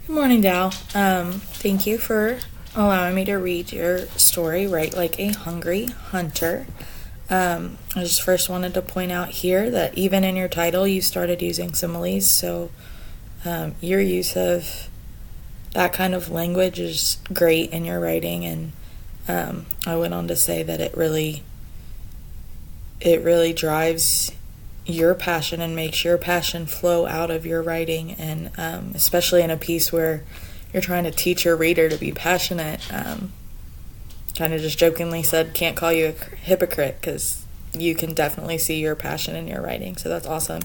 Good morning, Dal. Thank you for allowing me to read your story, Write Like a Hungry Hunter. I just first wanted to point out here that even in your title, you started using similes, so your use of that kind of language is great in your writing, and I went on to say that it really drives your passion and makes your passion flow out of your writing, and especially in a piece where you're trying to teach your reader to be passionate. Kind of just jokingly said, can't call you a hypocrite, because you can definitely see your passion in your writing, so that's awesome.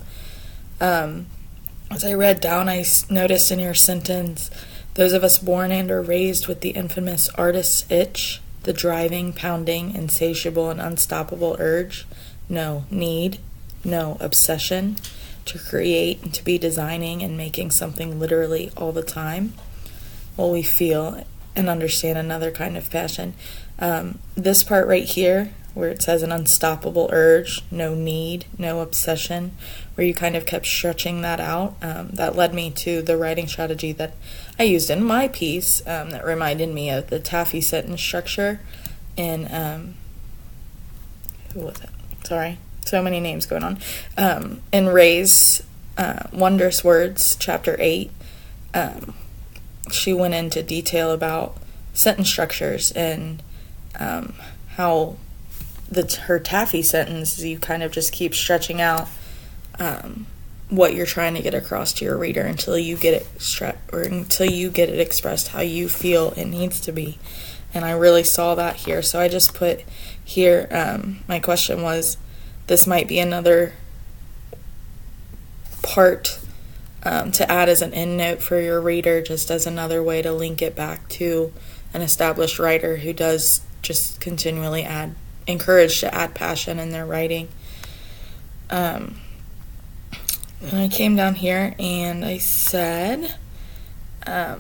As I read down, I noticed in your sentence, those of us born and or raised with the infamous artist's itch, the driving, pounding, insatiable and unstoppable urge, no need, no obsession, to create and to be designing and making something literally all the time. Well, we feel and understand another kind of passion. This part right here, where it says an unstoppable urge, no need, no obsession, where you kind of kept stretching that out, that led me to the writing strategy that I used in my piece, that reminded me of the taffy sentence structure in, who was it? Sorry, so many names going on. In Ray's Wondrous Words, Chapter 8, she went into detail about sentence structures and how her taffy sentence, you kind of just keep stretching out what you're trying to get across to your reader until you get it until you get it expressed how you feel it needs to be. And I really saw that here. So I just put here, my question was, this might be another part to add as an end note for your reader, just as another way to link it back to an established writer who does just continually encourage to add passion in their writing. And I came down here and I said, I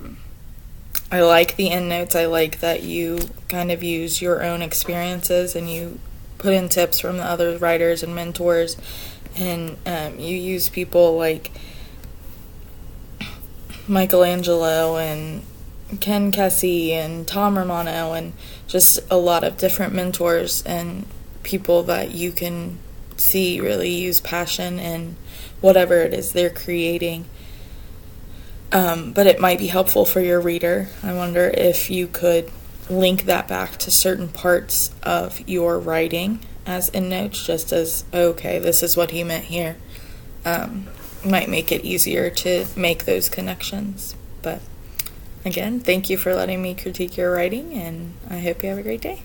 like the end notes. I like that you kind of use your own experiences and you put in tips from the other writers and mentors, and you use people like Michelangelo and Ken Kesey and Tom Romano, and just a lot of different mentors and people that you can see really use passion in whatever it is they're creating. But it might be helpful for your reader. I wonder if you could link that back to certain parts of your writing as endnotes, just as, okay, this is what he meant here. Might make it easier to make those connections. But again, thank you for letting me critique your writing, and I hope you have a great day.